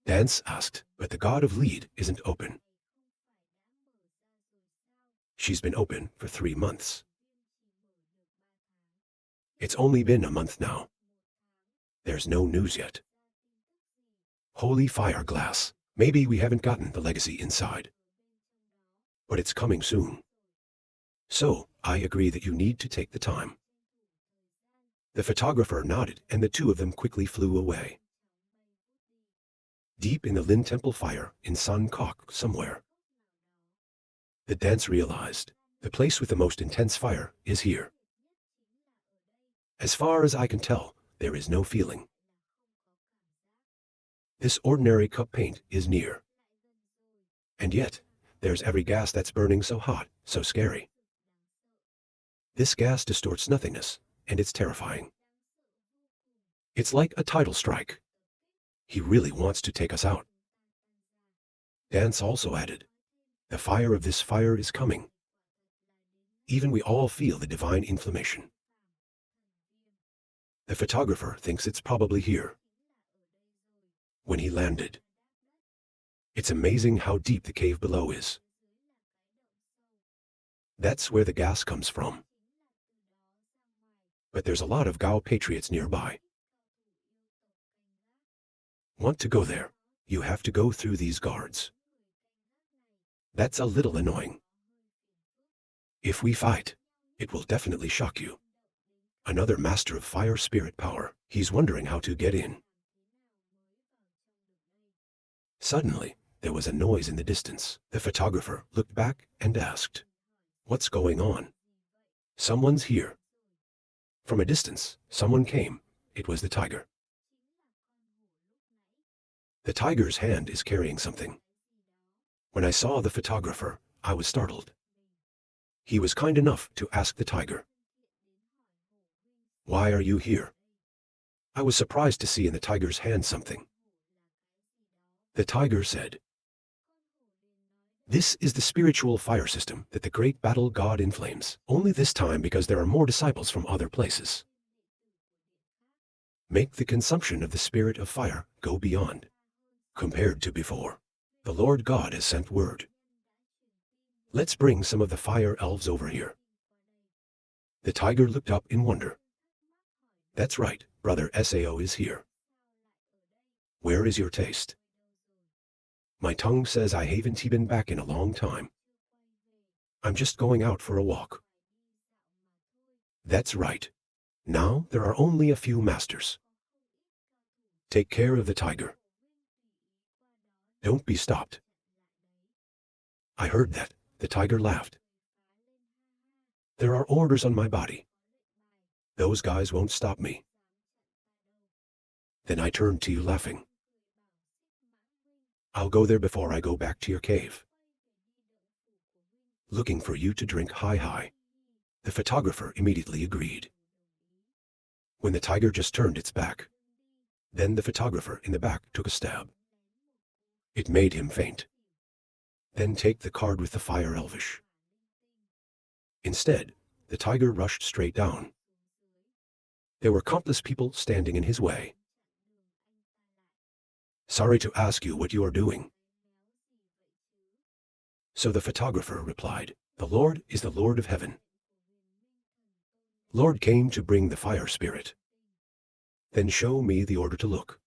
Dance asked, but the god of lead isn't open. She's been open for 3 months. It's only been a month now. There's no news yet. Holy fire glass. Maybe we haven't gotten the legacy inside. But it's coming soon. So, I agree that you need to take the time. The photographer nodded, and the two of them quickly flew away. Deep in the Lin Temple fire in San Kok somewhere. The dance realized, the place with the most intense fire is here. As far as I can tell, there is no feeling. This ordinary cup paint is near. And yet, there's every gas that's burning so hot, so scary. This gas distorts nothingness, and it's terrifying. It's like a tidal strike. He really wants to take us out. Dance also added, the fire of this fire is coming. Even we all feel the divine inflammation. The photographer thinks it's probably here. When he landed, it's amazing how deep the cave below is. That's where the gas comes from. But there's a lot of Gao patriots nearby. Want to go there? You have to go through these guards. That's a little annoying. If we fight, it will definitely shock you. Another master of fire spirit power. He's wondering how to get in. Suddenly, there was a noise in the distance. The photographer looked back and asked, "What's going on?" "Someone's here." From a distance, someone came. It was the tiger. The tiger's hand is carrying something. When I saw the photographer, I was startled. He was kind enough to ask the tiger, "Why are you here?" I was surprised to see in the tiger's hand something. The tiger said, "This is the spiritual fire system that the great battle god inflames, only this time because there are more disciples from other places. Make the consumption of the spirit of fire go beyond. Compared to before, the Lord God has sent word. Let's bring some of the fire elves over here." The tiger looked up in wonder. "That's right, Brother Sao is here. Where is your taste?" "My tongue says I haven't been back in a long time. I'm just going out for a walk." "That's right. Now there are only a few masters. Take care of the tiger. Don't be stopped." I heard that. The tiger laughed. "There are orders on my body. Those guys won't stop me." Then I turned to you laughing. "I'll go there before I go back to your cave. Looking for you to drink high. The photographer immediately agreed. When the tiger just turned its back, then the photographer in the back took a stab. It made him faint. Then take the card with the fire elvish. Instead, the tiger rushed straight down. There were countless people standing in his way. "Sorry to ask you what you are doing." So the photographer replied, "The Lord is the Lord of heaven. Lord came to bring the fire spirit. Then show me the order to look."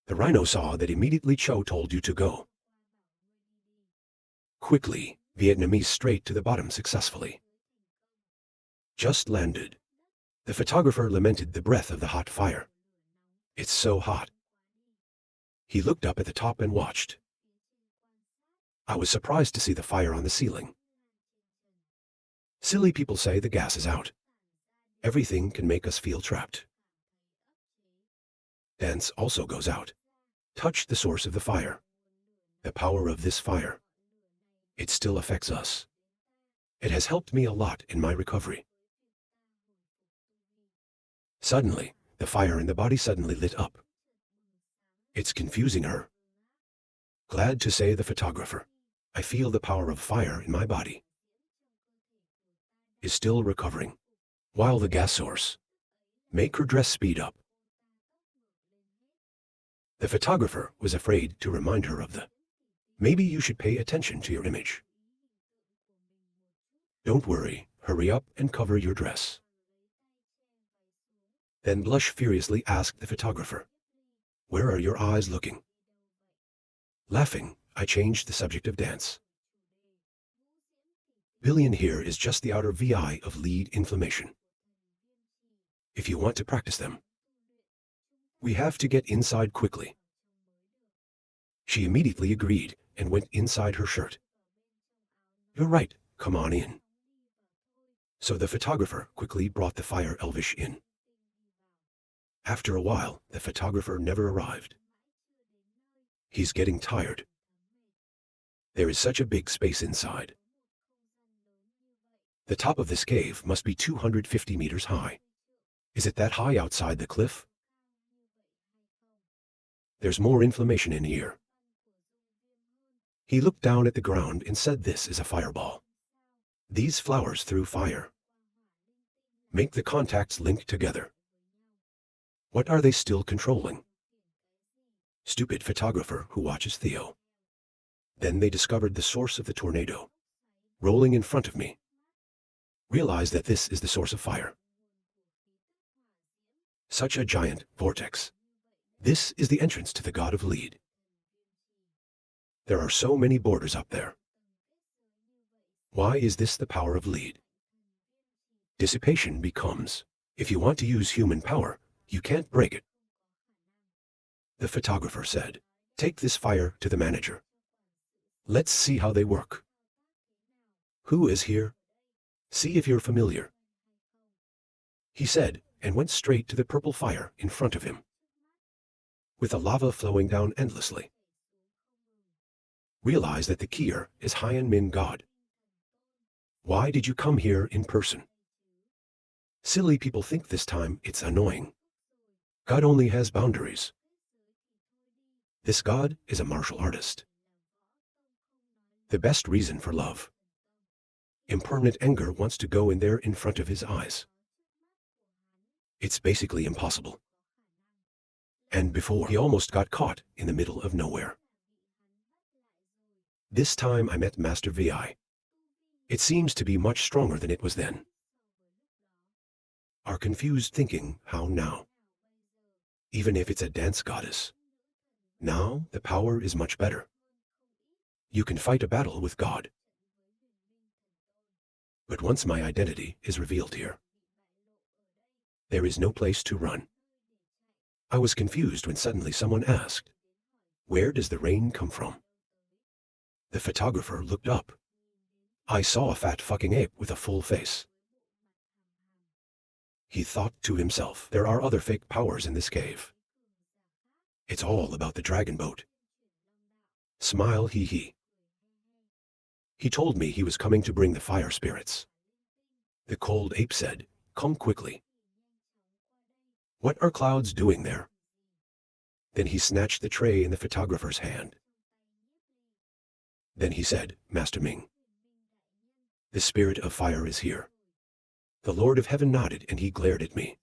The rhino saw that immediately Cho told you to go. Quickly, Vietnamese straight to the bottom successfully. Just landed. The photographer lamented the breath of the hot fire. "It's so hot." He looked up at the top and watched. I was surprised to see the fire on the ceiling. Silly people say the gas is out. Everything can make us feel trapped. Dance also goes out. Touch the source of the fire. The power of this fire. It still affects us. It has helped me a lot in my recovery. Suddenly, the fire in the body suddenly lit up. It's confusing her. Glad to say the photographer. I feel the power of fire in my body. Is still recovering. While the gas source. Make her dress speed up. The photographer was afraid to remind her of the, maybe you should pay attention to your image. Don't worry, hurry up and cover your dress. Then Blush furiously asked the photographer, where are your eyes looking? Laughing, I changed the subject of dance. Billion here is just the outer VI of lead inflammation. If you want to practice them, we have to get inside quickly. She immediately agreed and went inside her shirt. You're right, come on in. So the photographer quickly brought the fire elvish in. After a while, the photographer never arrived. He's getting tired. There is such a big space inside. The top of this cave must be 250 meters high. Is it that high outside the cliff? There's more inflammation in here. He looked down at the ground and said this is a fireball. These flowers through fire. Make the contacts link together. What are they still controlling? Stupid photographer who watches Theo. Then they discovered the source of the tornado. Rolling in front of me. Realize that this is the source of fire. Such a giant vortex. This is the entrance to the god of lead. There are so many borders up there. Why is this the power of lead? Dissipation becomes, if you want to use human power, you can't break it. The photographer said, take this fire to the manager. Let's see how they work. Who is here? See if you're familiar. He said, and went straight to the purple fire in front of him, with the lava flowing down endlessly. Realize that the Kier is Hien Min God. Why did you come here in person? Silly people think this time it's annoying. God only has boundaries. This God is a martial artist. The best reason for love. Impermanent anger wants to go in there in front of his eyes. It's basically impossible. And before he almost got caught in the middle of nowhere. This time I met Master VI. It seems to be much stronger than it was then. Are confused thinking, how now? Even if it's a dance goddess. Now the power is much better. You can fight a battle with God. But once my identity is revealed here, there is no place to run. I was confused when suddenly someone asked, where does the rain come from? The photographer looked up. I saw a fat fucking ape with a full face. He thought to himself, there are other fake powers in this cave. It's all about the dragon boat. Smile hee hee. He told me he was coming to bring the fire spirits. The cold ape said, come quickly. What are clouds doing there? Then he snatched the tray in the photographer's hand. Then he said, Master Ming, the spirit of fire is here. The Lord of Heaven nodded and he glared at me.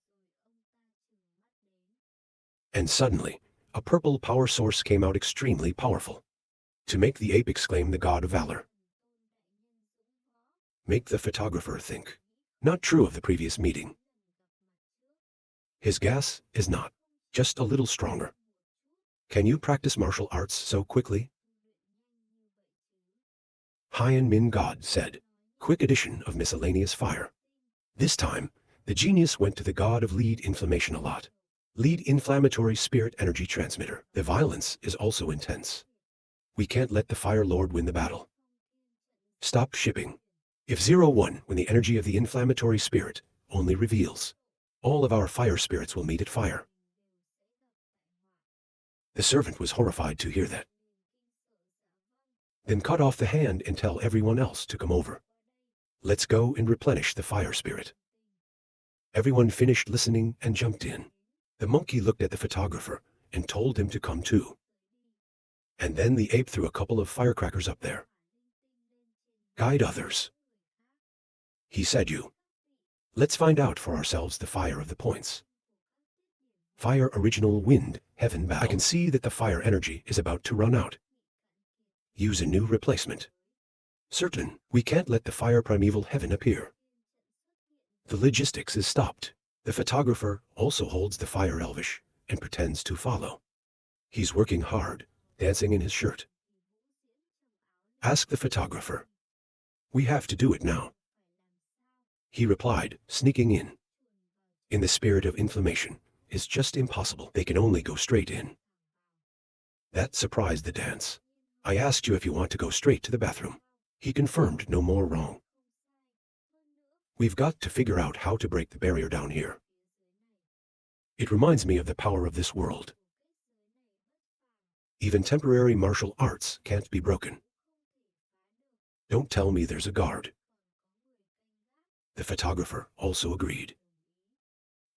And suddenly, a purple power source came out extremely powerful. To make the ape exclaim the god of valor. Make the photographer think. Not true of the previous meeting. His gas is not, just a little stronger. Can you practice martial arts so quickly? Hien Min God said, quick addition of miscellaneous fire. This time, the genius went to the god of lead inflammation a lot. Lead inflammatory spirit energy transmitter. The violence is also intense. We can't let the Fire Lord win the battle. Stop shipping. If 01 when the energy of the inflammatory spirit only reveals, all of our fire spirits will meet at fire. The servant was horrified to hear that. Then cut off the hand and tell everyone else to come over. Let's go and replenish the fire spirit. Everyone finished listening and jumped in. The monkey looked at the photographer and told him to come too. And then the ape threw a couple of firecrackers up there. Guide others. He said you. Let's find out for ourselves the fire of the points. Fire original wind, heaven battle. I can see that the fire energy is about to run out. Use a new replacement. Certain, we can't let the fire primeval heaven appear. The logistics is stopped. The photographer also holds the fire elvish and pretends to follow. He's working hard, dancing in his shirt. Ask the photographer. We have to do it now. He replied, sneaking in. In the spirit of inflammation, it's just impossible. They can only go straight in. That surprised the dance. I asked you if you want to go straight to the bathroom. He confirmed no more wrong. We've got to figure out how to break the barrier down here. It reminds me of the power of this world. Even temporary martial arts can't be broken. Don't tell me there's a guard. The photographer also agreed.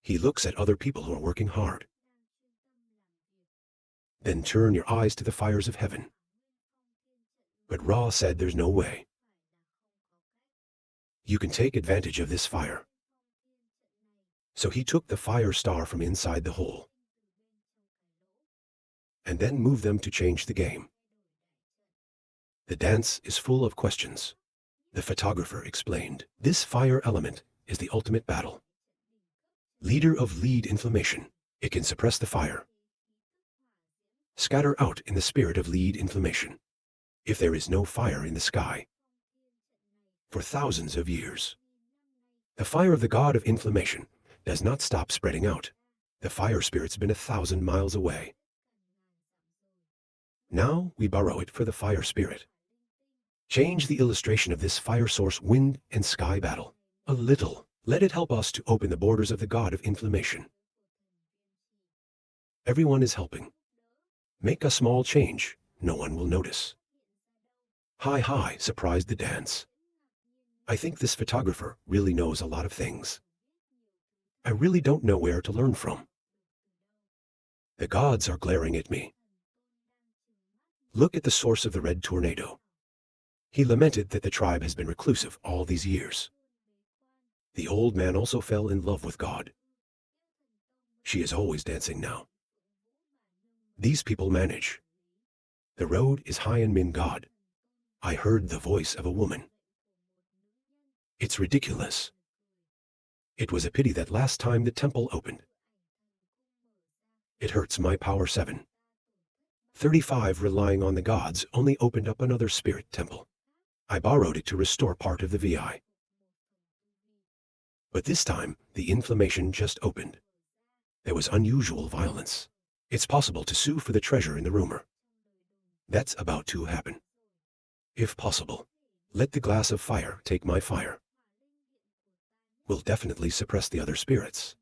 He looks at other people who are working hard. Then turn your eyes to the fires of heaven. But Ra said there's no way. You can take advantage of this fire. So he took the fire star from inside the hole and then moved them to change the game. The dance is full of questions. The photographer explained, this fire element is the ultimate battle. Leader of lead inflammation, it can suppress the fire. Scatter out in the spirit of lead inflammation. If there is no fire in the sky, for thousands of years, the fire of the god of inflammation does not stop spreading out. The fire spirit's been 1,000 miles away. Now we borrow it for the fire spirit. Change the illustration of this fire source wind and sky battle a little. Let it help us to open the borders of the god of inflammation. Everyone is helping. Make a small change, no one will notice. Hi, surprised the dance. I think this photographer really knows a lot of things. I really don't know where to learn from. The gods are glaring at me. Look at the source of the red tornado. He lamented that the tribe has been reclusive all these years. The old man also fell in love with God. She is always dancing now. These people manage. The road is high and min God. I heard the voice of a woman. It's ridiculous. It was a pity that last time the temple opened. It hurts my power 7. 35 relying on the gods only opened up another spirit temple. I borrowed it to restore part of the VI. But this time, the inflammation just opened. There was unusual violence. It's possible to sue for the treasure in the rumor. That's about to happen. If possible, let the glass of fire take my fire. Will definitely suppress the other spirits.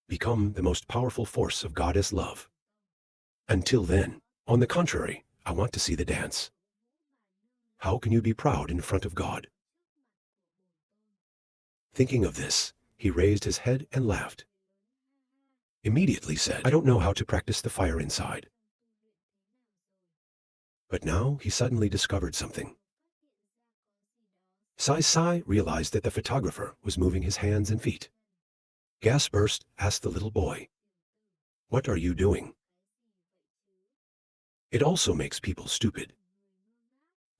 Become the most powerful force of goddess love. Until then, on the contrary, I want to see the dance. How can you be proud in front of God? Thinking of this, he raised his head and laughed. Immediately said, I don't know how to practice the fire inside. But now he suddenly discovered something. Sai realized that the photographer was moving his hands and feet. Gas burst, asked the little boy. What are you doing? It also makes people stupid.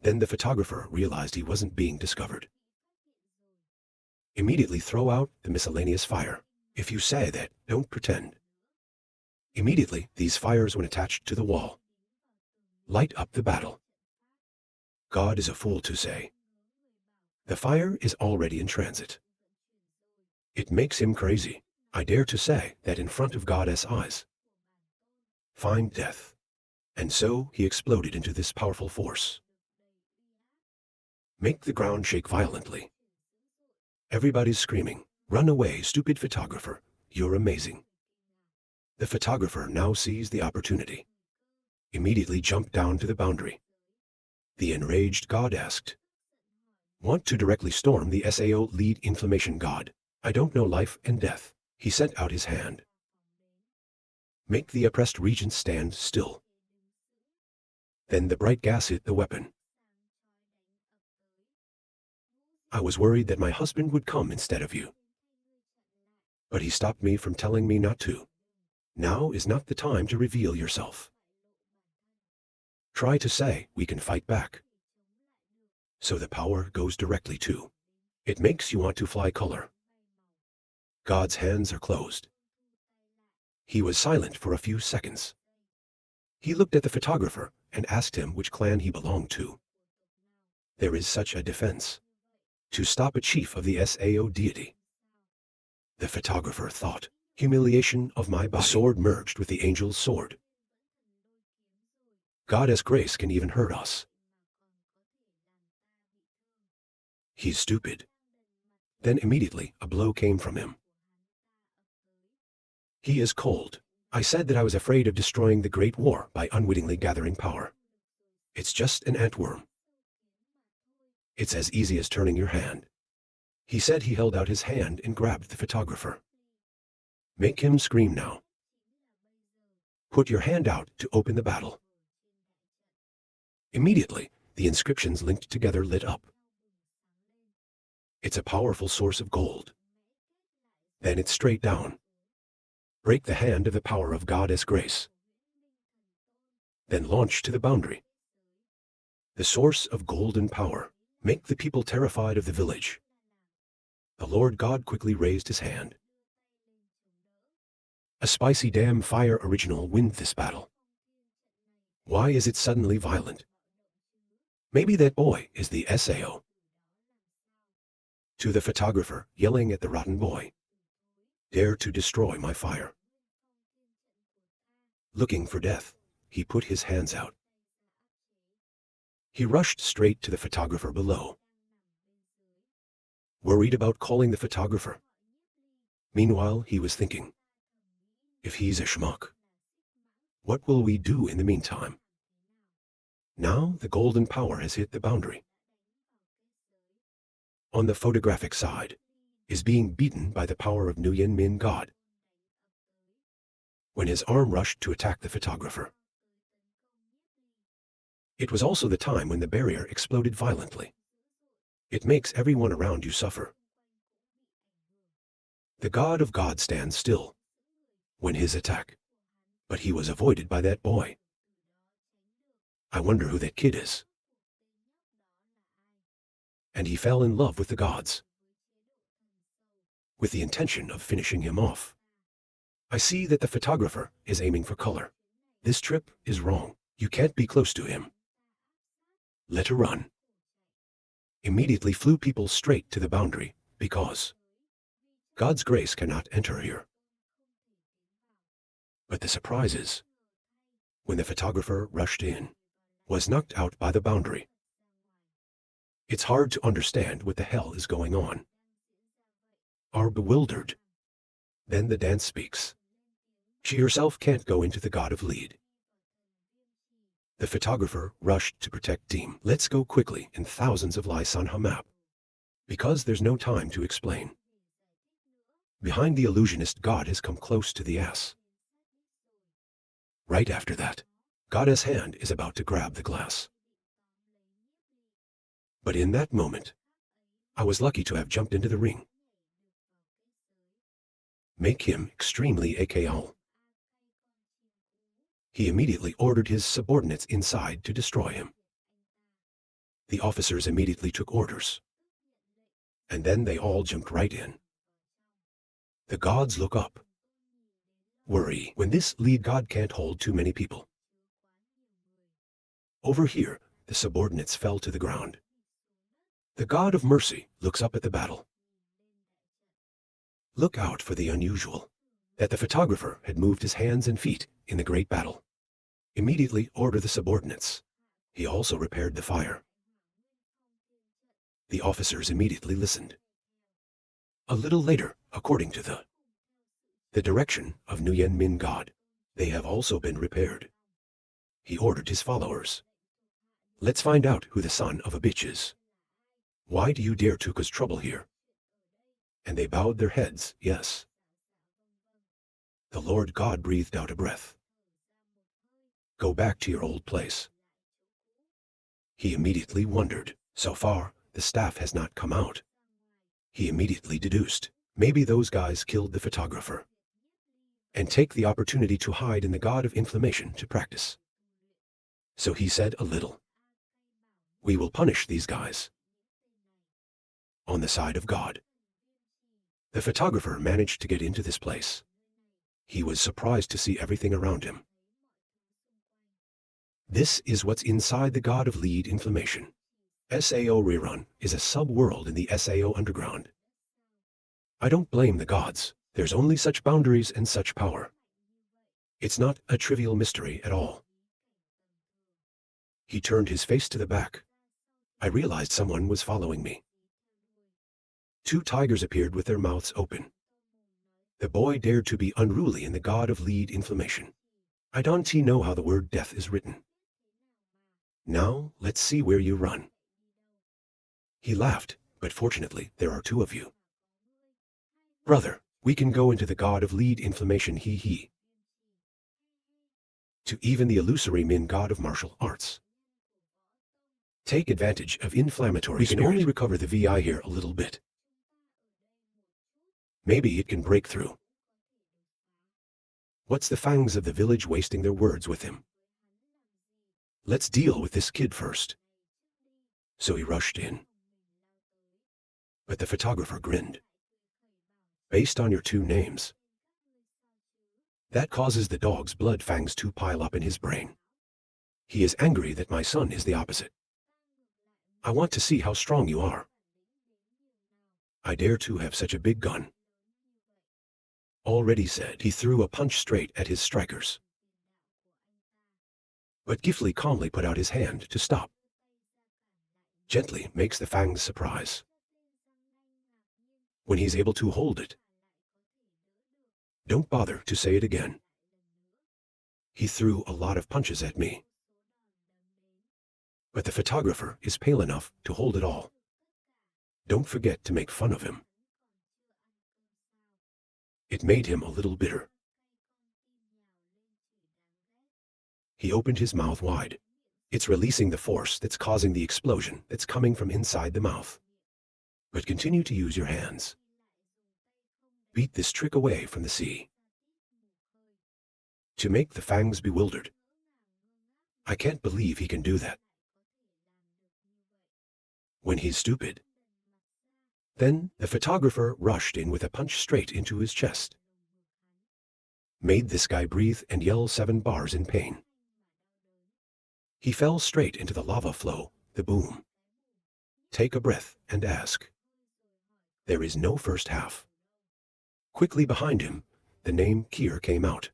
Then the photographer realized he wasn't being discovered. Immediately throw out the miscellaneous fire. If you say that, don't pretend. Immediately, these fires when attached to the wall. Light up the battle. God is a fool to say. The fire is already in transit. It makes him crazy. I dare to say that in front of God's eyes. Find death. And so he exploded into this powerful force. Make the ground shake violently. Everybody's screaming, run away, stupid photographer, you're amazing. The photographer now sees the opportunity. Immediately jumped down to the boundary. The enraged god asked, want to directly storm the SAO lead inflammation god. I don't know life and death. He sent out his hand. Make the oppressed regent stand still. Then the bright gas hit the weapon. I was worried that my husband would come instead of you. But he stopped me from telling me not to. Now is not the time to reveal yourself. Try to say, we can fight back. So the power goes directly to. It makes you want to fly color. God's hands are closed. He was silent for a few seconds. He looked at the photographer and asked him which clan he belonged to. There is such a defense. To stop a chief of the Sao deity. The photographer thought, humiliation of my body. The sword merged with the angel's sword. Goddess grace can even hurt us. He's stupid. Then immediately a blow came from him. He is cold. I said that I was afraid of destroying the Great War by unwittingly gathering power. It's just an antworm. It's as easy as turning your hand. He said. He held out his hand and grabbed the photographer. Make him scream now. Put your hand out to open the battle. Immediately, the inscriptions linked together lit up. It's a powerful source of gold. Then it's straight down. Break the hand of the power of Goddess grace. Then launch to the boundary. The source of golden power. Make the people terrified of the village. The Lord God quickly raised his hand. A spicy damn fire original wins this battle. Why is it suddenly violent? Maybe that boy is the Sao. To the photographer, yelling at the rotten boy. Dare to destroy my fire. Looking for death, he put his hands out. He rushed straight to the photographer below. Worried about calling the photographer. Meanwhile, he was thinking, if he's a schmuck, what will we do in the meantime? Now the golden power has hit the boundary. On the photographic side, is being beaten by the power of Nie Li God. When his arm rushed to attack the photographer. It was also the time when the barrier exploded violently. It makes everyone around you suffer. The God of God stands still when his attack, but he was avoided by that boy. I wonder who that kid is. And he fell in love with the gods, with the intention of finishing him off. I see that the photographer is aiming for color. This trip is wrong. You can't be close to him. Let her run. Immediately flew people straight to the boundary, because God's grace cannot enter here. But the surprise is, when the photographer rushed in, was knocked out by the boundary. It's hard to understand what the hell is going on. Are bewildered. Then the dance speaks. She herself can't go into the God of Lead. The photographer rushed to protect Team. Let's go quickly in thousands of Lysanha map. Because there's no time to explain. Behind the illusionist God has come close to the ass. Right after that, Goddess' hand is about to grab the glass. But in that moment, I was lucky to have jumped into the ring. Make him extremely AKL. He immediately ordered his subordinates inside to destroy him. The officers immediately took orders. And then they all jumped right in. The gods look up. Worry when this lead god can't hold too many people. Over here, the subordinates fell to the ground. The God of Mercy looks up at the battle. Look out for the unusual, that the photographer had moved his hands and feet in the great battle. Immediately order the subordinates. He also repaired the fire. The officers immediately listened. A little later, according to the direction of Nie Li God, they have also been repaired. He ordered his followers. Let's find out who the son of a bitch is. Why do you dare to cause trouble here? And they bowed their heads, yes. The Lord God breathed out a breath. Go back to your old place. He immediately wondered. So far, the staff has not come out. He immediately deduced, maybe those guys killed the photographer. and take the opportunity to hide in the god of inflammation to practice. So he said a little. We will punish these guys. On the side of God. The photographer managed to get into this place. He was surprised to see everything around him. This is what's inside the god of lead inflammation. Sao Rerun is a sub-world in the Sao underground. I don't blame the gods. There's only such boundaries and such power. It's not a trivial mystery at all. He turned his face to the back. I realized someone was following me. 2 tigers appeared with their mouths open. The boy dared to be unruly in the god of lead inflammation. I don't know how the word death is written. Now, let's see where you run. He laughed, but fortunately, there are 2 of you. Brother, we can go into the god of lead inflammation he. To even the illusory Min god of martial arts. Take advantage of inflammatory We can spirit. Only recover the VI here a little bit. Maybe it can break through. What's the fangs of the village wasting their words with him? Let's deal with this kid first. So he rushed in. But the photographer grinned. Based on your 2 names. That causes the dog's blood fangs to pile up in his brain. He is angry that my son is the opposite. I want to see how strong you are. I dare to have such a big gun. Already said, he threw a punch straight at his strikers. But Gifli calmly put out his hand to stop. Gently makes the fangs surprise. When he's able to hold it. Don't bother to say it again. He threw a lot of punches at me. But the photographer is pale enough to hold it all. Don't forget to make fun of him. It made him a little bitter. He opened his mouth wide. It's releasing the force that's causing the explosion that's coming from inside the mouth. But continue to use your hands. Beat this trick away from the sea. To make the fangs bewildered. I can't believe he can do that. When he's stupid. Then the photographer rushed in with a punch straight into his chest. Made this guy breathe and yell 7 bars in pain. He fell straight into the lava flow, the boom. Take a breath and ask. There is no first half. Quickly behind him, the name Kier came out.